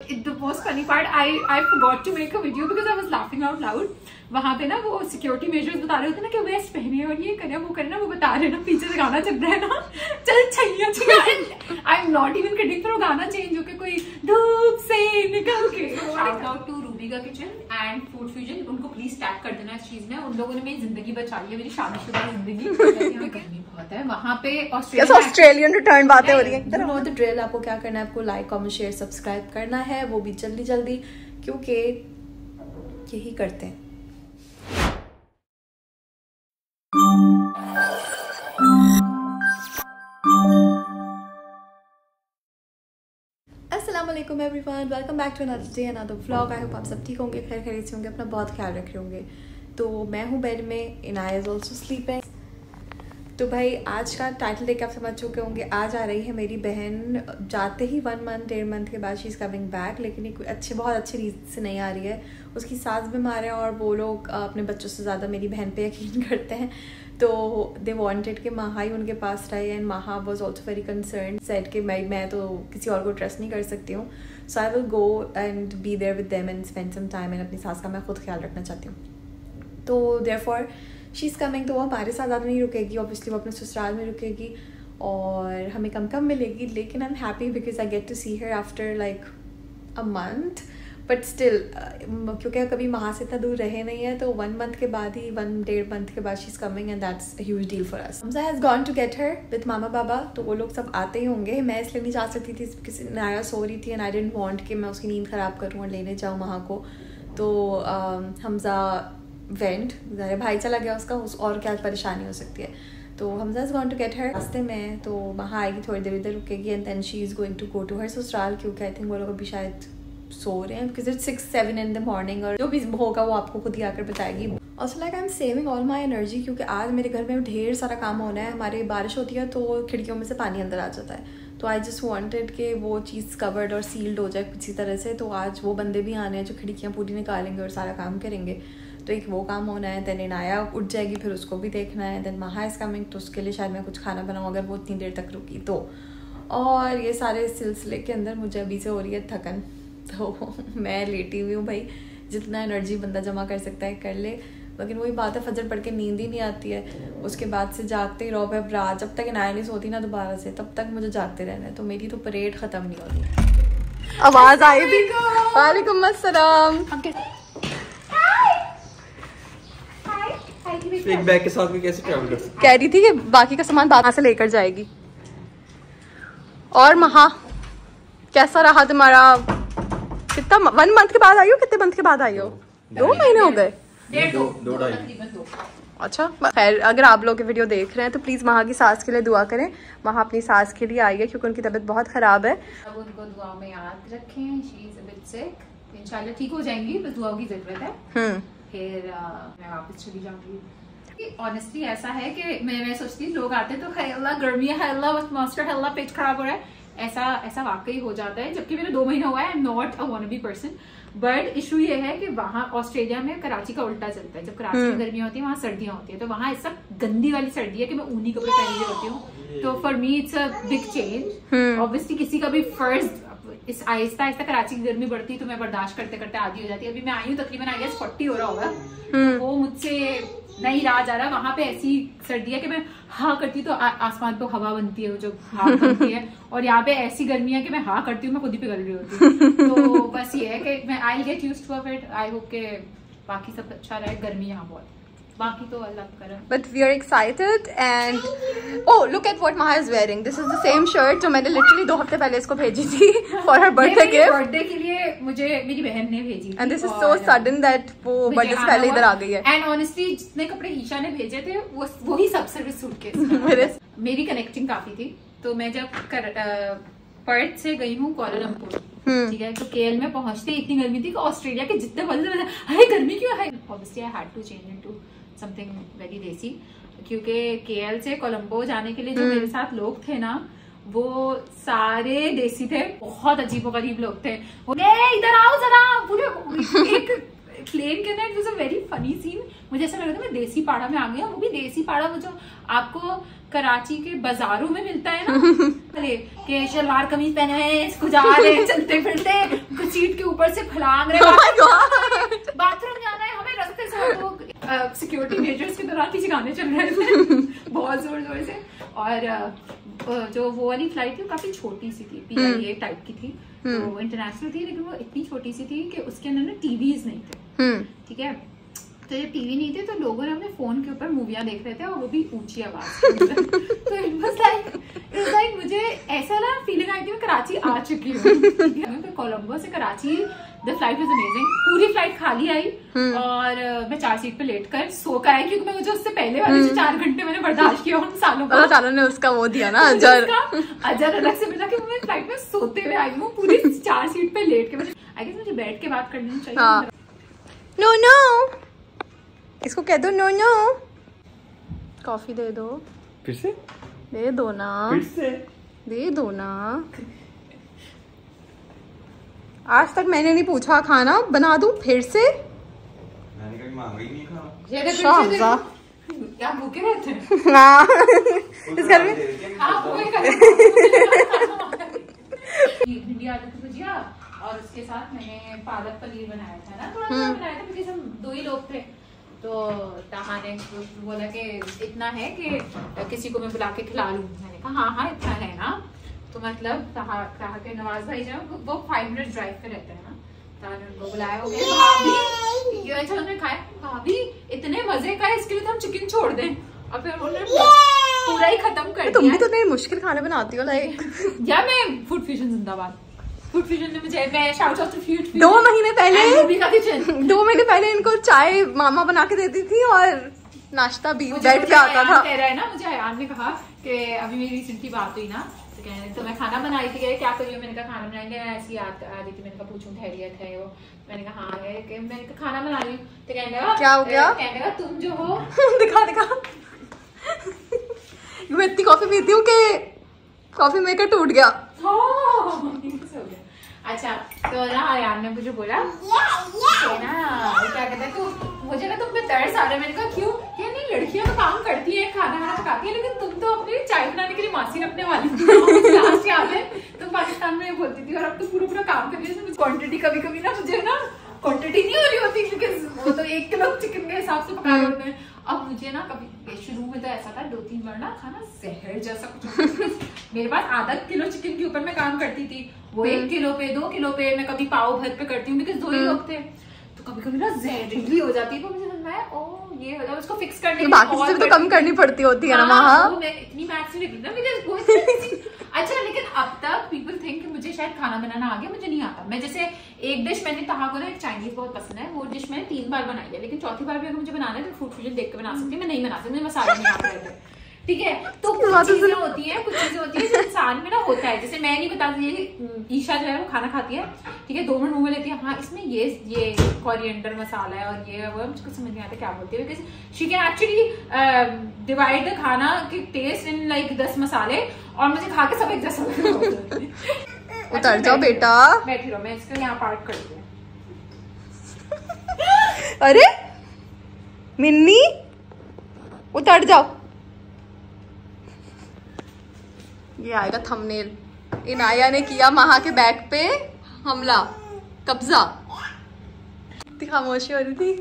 The most funny part, I forgot to make a video because I was laughing out loud. वहाँ पे ना वो security measures बता रहे होते ना कि वेस्ट पहने और ये करे वो करे ना, वो बता रहे ना पीछे से गाना चल रहा है ना, चल छैया छैया। I am not even kidding, पर वो गाना चेंज होके कोई धूप से निकल के। शाउट आउट टू रूबी का किचन एंड फूड फ्यूजन, उनको प्लीज टैग कर देना इस चीज में। उन लोगों ने मेरी जिंदगी बचा ली है, मेरी शादीशुदा जिंदगी। गर्मी बहुत है वहाँ पे। ऑस्ट्रेलियन रिटर्न बातें हो रही है। नो द ड्रिल, आपको क्या करना है, आपको लाइक कमेंट शेयर सब्सक्राइब करना है, वो भी जल्दी जल्दी, क्योंकि यही करते हैं। अस्सलाम वालेकुम everyone, welcome back to another day another vlog. I hope आप सब ठीक होंगे, खैर खैरियत से होंगे, अपना बहुत ख्याल रख रहे होंगे। तो मैं हूँ बेड में, इनाया इज ऑल्सो स्लीपिंग। तो भाई आज का टाइटल देख के आप समझ चुके होंगे, आज आ रही है मेरी बहन। जाते ही 1 मंथ 1.5 मंथ के बाद शी इज़ कमिंग बैक, लेकिन एक बहुत अच्छे रीज़न से नहीं आ रही है। उसकी सास बीमार है और वो लोग अपने बच्चों से ज़्यादा मेरी बहन पे यकीन करते हैं। तो दे वांटेड कि माहा ही उनके पास रहे, एंड माहा was also very concern, said कि मैं तो किसी और को ट्रस्ट नहीं कर सकती हूँ, so I will go and be there with them and spend some time, and अपनी सास का मैं खुद ख्याल रखना चाहती हूँ। तो देयरफॉर शी इज़ कमिंग। तो वो हमारे साथ ज़्यादा नहीं रुकेगी, ऑब्वियसली वो अपने ससुराल में रुकेगी और हमें कम मिलेगी, लेकिन I am happy because I get to see her after like a month, but still क्योंकि कभी वहाँ से इतना दूर रहे नहीं है, तो 1 मंथ के बाद ही 1.5 मंथ के बाद she is coming, and that's a huge deal for us. Hamza has gone to get her with मामा बाबा, तो वो लोग सब आते ही होंगे। मैं इसलिए नहीं जा सकती थी, किसी नाया सो रही थी एंड आई डिडंट वांट कि मैं उसकी नींद ख़राब करूँ और लेने जाऊँ वहाँ को। तो हमजा वेंट, भाई चला गया उसका, और क्या परेशानी हो सकती है। तो Hamza is going to get her रास्ते में, तो वहाँ आएगी, थोड़ी देर इधर रुकेगी, and then she is going to go to her ससुराल, क्योंकि आई थिंक वो लोग अभी शायद सो रहे हैं, because it's 6-7 in the morning, और जो भी होगा वो आपको खुद ही आकर बताएगी। Also like I am saving all my energy, क्योंकि आज मेरे घर में ढेर सारा काम होना है। हमारे बारिश होती है तो खिड़कियों में से पानी अंदर आ जाता है, तो आई जस्ट वांटेड कि वो चीज़ कवर्ड और सील्ड हो जाए किसी तरह से। तो आज वो बंदे भी आने हैं जो खिड़कियाँ पूरी निकालेंगे और सारा काम करेंगे, तो एक वो काम होना है। देन इनाया उठ जाएगी, फिर उसको भी देखना है। देन माहा इज़ कमिंग, तो उसके लिए शायद मैं कुछ खाना बनाऊँ अगर वो इतनी देर तक रुकी तो। और ये सारे सिलसिले के अंदर मुझे अभी से हो रही है थकन, तो मैं लेटी हुई हूँ भाई। जितना एनर्जी बंदा जमा कर सकता है कर ले, लेकिन वही बात है, फजर पढ़ के नींद ही नहीं आती है, उसके बाद से जागते ही रहो। अब रात जब तक इनाया नहीं सोती ना दोबारा से, तब तक मुझे जागते रहना है, तो मेरी तो परेड ख़त्म नहीं होती। आवाज़ आई भी। वालेकुम अस्सलाम। एक बैग के साथ में कैसे ट्रैवल कर सकते? कह रही थी कि बाकी का सामान बाद से लेकर जाएगी। और महा कैसा रहा तुम्हारा? कितना 1 मंथ के बाद आई हो? कितने मंथ के बाद आई हो? 2 महीने हो गए? 2.5। अच्छा खैर, अगर आप लोग वीडियो देख रहे हैं तो प्लीज़ महा की सास के लिए दुआ करें। महा अपनी सास के लिए आई है क्योंकि उनकी तबीयत बहुत ख़राब है। अब उनको दुआ में याद रखें, शी इज अ बिट सिक, इंशाल्लाह ठीक हो जाएंगी, बस दुआ की जरूरत है। फिर मैं वापस चली जाऊंगी। ऑनेस्टली ऐसा है कि मैं सोचती हूँ लोग आते तो है अल्लाह गर्मी है, अल्लाह मास्टर है, अल्लाह पेट खराब हो रहा है, ऐसा वाकई हो जाता है। जबकि मेरा 2 महीना हुआ है, I am not a wannabe person, but issue ये है कि वहाँ ऑस्ट्रेलिया में कराची का उल्टा चलता है। जब कराची में गर्मियाँ होती है वहाँ सर्दियाँ होती है, तो वहाँ ऐसा गंदी वाली सर्दी है कि मैं ऊनी कपड़े पहन रही होती हूँ। तो for me it's a big change. Obviously किसी का भी फर्स्ट इस आहिस्ता आहिस्ता कराची की गर्मी बढ़ती है तो मैं बर्दाश्त करते करते आदी हो जाती है। अभी मैं आई हूँ तकरीबन आई गेस 40 हो रहा होगा, तो वो मुझसे नहीं रहा जा रहा। वहां पे ऐसी सर्दी है कि मैं हाँ करती हूँ तो आसमान पे हवा बनती है, वो जो हाँ बनती है, और यहाँ पे ऐसी गर्मी है कि मैं हाँ करती हूँ मैं खुद ही पिघल रही होती हूँ। तो बस ये है कि मैं I get used to it. I hope के बाकी सब अच्छा रहे। गर्मी यहाँ बहुत, बाकी तो अल्लाह करे। But we are excited and oh look at what Maha is wearing. This is the same shirt जो मैंने literally 2 हफ्ते पहले इसको भेजी थी for her birthday gift. Birthday के लिए मुझे मेरी बहन ने भेजी थी। And this is so sudden that वो बर्थडे से पहले इधर आ गई है। And honestly जितने कपड़े ईशा ने भेजे थे वो ही सब सर्विस सूटकेस। मेरी कनेक्टिंग काफी थी, तो मैं जब पर्थ से गई हूँ कोलालमपुर, ठीक है, तो केएल में पहुंचते इतनी गर्मी थी कि ऑस्ट्रेलिया के जितने बंदे अरे गर्मी क्यों है। Obviously I had to change into something very desi, क्योंकि केएल से कोलंबो जाने के लिए जो मेरे साथ लोग थे ना वो सारे देसी थे, बहुत अजीब गरीब लोग थे। इधर आओ जरा, पूरे प्लेन के अंदर it was a very funny scene. मुझे ऐसा लग रहा था मैं देसी पाड़ा में आ गई हूँ, वो भी देसी पाड़ा में जो आपको कराची के बाजारों में मिलता है ना, कि शलवार कमीज पहने हुए इसको जा रहे हैं चलते फिरते, कुछ सीट के ऊपर से फलांग रहे, बाथरूम जाना है हमें, रास्ते से तो सिक्योरिटी मेजर्स के दौरान पीछे गाने चल रहे थे बहुत जोर जोर से। और जो वो वाली फ्लाइट थी वो काफी छोटी सी थी, PIA टाइप की थी, तो वो इंटरनेशनल थी, लेकिन वो इतनी छोटी सी थी कि उसके अंदर ना टीवीज नहीं थे, ठीक है। तो जब टीवी नहीं थे तो लोगों ने अपने फोन के ऊपर मूवियां देख रहे थे, और वो भी ऊंची आवाज तो इट वाज लाइक मुझे ऐसा ना फीलिंग आई थी मैं कराची आ चुकी हूँ। तो कोलंबो से Karachi the flight was amazing, पूरी फ्लाइट खाली आई और मैं 4 सीट पे लेट कर सो कर आई, क्योंकि मैं मुझे उससे पहले वाले जो 4 घंटे मैंने बर्दाश्त किया उन सालों ने उसका वो दिया ना अजर अलग से मिला कि मैं फ्लाइट में सोते हुए आई हूँ पूरी 4 सीट पे लेट के। आई गेस मुझे बैठ के बात करनी चाहिए। नो इसको कह दो, नो कॉफी दे दो, फिर से दे दो ना, फिर से दे दो ना। आज तक मैंने नहीं पूछा खाना बना दूं फिर से, मैंने कभी मांगा ही नहीं खाना। क्या भूखे रहते हैं हाँ इस घर में भिंडी आलू की भुजिया, और उसके साथ मैंने पालक पनीर बनाया था ना, थोड़ा सा बनाया था क्योंकि हम 2 ही लोग थे। तो ताहा ने बोला कि इतना है कि किसी को मैं बुला के खिला लूं। मैंने कहा हाँ इतना है ना। तो मतलब ताहा के नवाज भाई जो वो 5 मिनट ड्राइव पे रहते हैं ना, ताहा ने उनको बुलाया, हो गया भाभी ये उन्होंने खाया, भाभी इतने मजे का है इसके लिए तो हम चिकन छोड़ दें, और फिर उन्होंने पूरा ही खत्म कर दिया। तुम भी तो इतने मुश्किल खाने बनाती हो लाइक। या मैं फूड फ्यूजन जिंदाबाद, फूड फ्यूजन ने मुझे, मैं shout out to Food Fusion. 2 महीने पहले इनको चाय मामा बना के देती थी और नाश्ता भी बैठ के आता था। कह रहा है ना, मुझे अयान ने कहा कि अभी मेरी रिसेंटली बात हुई ना, तो कह रहे तो मैं खाना बनाई थी, क्या करी हो? मैंने कहा खाना बनाएंगे, ऐसी याद आ रही थी, मैंने कहा पूछूं खैरियत है वो। मैंने कहा हाँ है, मैंने कहा खाना बना रही हूँ। तो कहने लगा क्या हो गया? कहने लगा तुम जो हो दिखा मैं इतनी कॉफी पीती हूँ कि कॉफी मेकर टूट गया। अच्छा तो ना अयान ने मुझे बोला ना क्या कहता है, तो मुझे ना तुम पे तरस आ रहा है। मैंने कहा क्यों? क्या नहीं, लड़कियां तो काम करती है, खाना वाना पकाती है, लेकिन तुम तो अपनी चाय बनाने के लिए मासी रखने वाली थी। लास्ट याद है तुम पाकिस्तान में बोलती थी, और अब तो पूरा काम कर रही है। क्वांटिटी कभी कभी ना मुझे ना क्वांटिटी नहीं हो रही होती, क्योंकि वो तो 1 किलो चिकन के हिसाब से पका रहे होते हैं। अब मुझे ना कभी शुरू में तो ऐसा था 2-3 बार ना खाना जहर जैसा कुछ मेरे पास आधा किलो चिकन के ऊपर मैं काम करती थी, वो 1 किलो पे 2 किलो पे मैं कभी पाव भर पे करती हूँ, बिकॉज 2 ही लोग थे, तो कभी कभी ना जहरीली हो जाती है। तो मुझे समझ आया ओ ये हो उसको फिक्स करने के बाकी चीजें तो कम करनी पड़ती होती है ना वहाँ। मैं इतनी मैथ्स नहीं लगी ना मुझे। अच्छा लेकिन अब तक पीपल थिंक कि मुझे शायद खाना बनाना आ गया, मुझे नहीं आता। मैं जैसे एक डिश मैंने ताहा को ना एक चाइनीज बहुत पसंद है, वो डिश मैंने 3 बार बनाई है, लेकिन चौथी बार भी अगर मुझे बनाना है तो फूड फ्यूजन देख के बना सकती हूँ, मैं नहीं बना सकती, मुझे मसाले नहीं आ रहे थे। ठीक है, तो कुछ चीजें होती हैं जो इंसान में ना होता है। जैसे मैं नहीं बताती, ईशा जो है वो खाना खाती है, ठीक है, 2 मिनट मुंह में लेती है, हाँ इसमें ये कोरिएंडर मसाला है और ये वो, मुझे कुछ समझ नहीं आता क्या बोलती है, because she can actually divide the खाना के टेस्ट इन लाइक 10 मसाले, और मुझे खा के सब एक जैसा उतर जाओ बेटा, बैठी रहो, मैं इसको यहाँ पार्ट कर दूँ। अरे मिन्नी उतर जाओ, ये आएगा थंबनेल। इनाया ने किया महा के बैग पे हमला, कब्जा। खामोशी हो रही थी।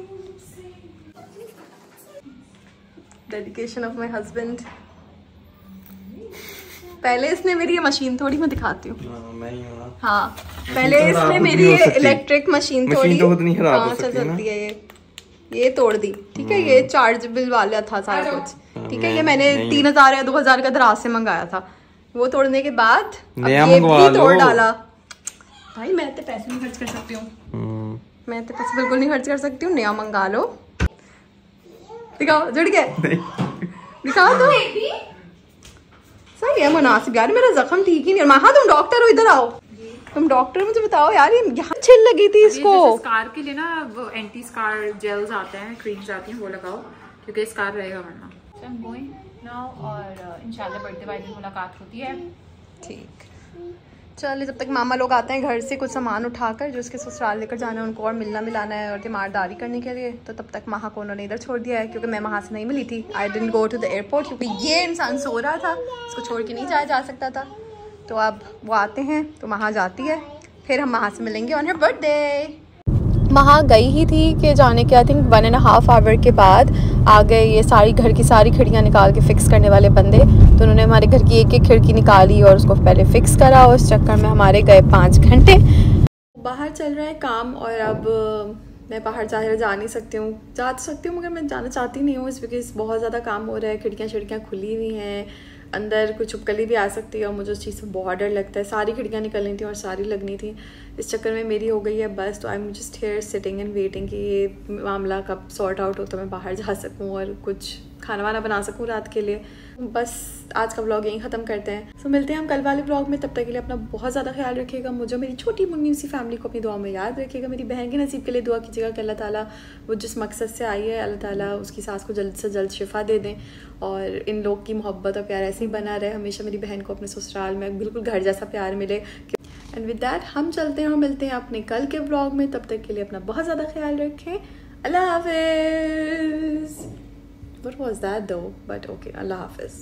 Dedication of my husband. पहले इसने मेरी ये मशीन थोड़ी, मैं दिखाती हूँ। हाँ पहले इसने मेरी ये इलेक्ट्रिक मशीन थोड़ी चल सकती है, ये तोड़ दी, ठीक है। ये चार्जेबल वाला था सारा कुछ, ठीक है। ये मैंने 3000 या 2000 का दराज से मंगाया था। वो तोड़ने के बाद ये भी तोड़ डाला। भाई मैं तो पैसे नहीं खर्च कर सकती हूँ, मैं तो पैसे बिल्कुल नहीं खर्च कर सकती हूँ। नया मंगा लो। दिखाओ, जुड़ गए, दिखाओ तो सही है, मुनासिब यार। मेरा जख्म ठीक ही नहीं। महा तुम डॉक्टर हो, इधर आओ, तुम डॉक्टर, मुझे बताओ यार ये यहाँ छिल लगी थी इसको। स्कार के लिए ना वो एंटी स्कार जेल्स आते हैं, क्रीम्स आती हैं, वो लगाओ क्योंकि स्कार रहेगा वरना। नाउ और इंशाल्लाह बर्थडे वाले दिन मुलाकात होती है। ठीक, चलिए जब तक मामा लोग आते हैं घर से कुछ सामान उठाकर जो उसके ससुराल लेकर जाना है, उनको और मिलना मिलाना है और तीमारदारी करने के लिए, तो तब तक महा को उन्होंने इधर छोड़ दिया है क्योंकि मैं वहाँ से नहीं मिली थी। I didn't go to the airport क्योंकि ये इंसान सो रहा था, इसको छोड़ के नहीं जाया जा सकता था। तो अब वो आते हैं तो वहाँ जाती है, फिर हम वहाँ से मिलेंगे ऑन हर बर्थडे। वहाँ गई ही थी कि जाने के आई थिंक 1.5 आवर के बाद आ गए ये सारी घर की सारी खिड़कियाँ निकाल के फ़िक्स करने वाले बंदे। तो उन्होंने हमारे घर की एक एक खिड़की निकाली और उसको पहले फ़िक्स करा, और उस चक्कर में हमारे गए 5 घंटे। बाहर चल रहा है काम और अब मैं बाहर जा नहीं सकती हूँ, जा तो सकती हूँ मगर मैं जाना चाहती नहीं हूँ, इस बिकॉज़ बहुत ज़्यादा काम हो रहा है, खिड़कियाँ खुली हुई हैं, अंदर कुछ उपकली भी आ सकती है और मुझे उस चीज़ से बहुत डर लगता है। सारी खिड़कियाँ निकलनी थी और सारी लगनी थी, इस चक्कर में मेरी हो गई है बस। तो I am just here sitting and waiting कि ये मामला कब सॉर्ट आउट हो तो मैं बाहर जा सकूँ और कुछ खाना वाना बना सकूँ रात के लिए। बस आज का व्लॉग यहीं ख़त्म करते हैं। तो मिलते हैं हम कल वाले व्लॉग में, तब तक के लिए अपना बहुत ज़्यादा ख्याल रखिएगा। मुझे मेरी छोटी मुन्नी सी फैमिली को अपनी दुआ में याद रखिएगा। मेरी बहन के नसीब के लिए दुआ कीजिएगा कि अल्लाह ताला वो जिस मकसद से आई है अल्लाह ताला उसकी सास को जल्द से जल्द शिफा दे दें और इन लोग की मोहब्बत और प्यार ऐसे ही बना रहे। हमेशा मेरी बहन को अपने ससुराल में बिल्कुल घर जैसा प्यार मिले। एंड विद दैट हम चलते हैं और मिलते हैं अपने कल के व्लॉग में। तब तक के लिए अपना बहुत ज़्यादा ख्याल रखें। अल्लाह हाफिज़। What was that though? But okay, Allah Hafiz.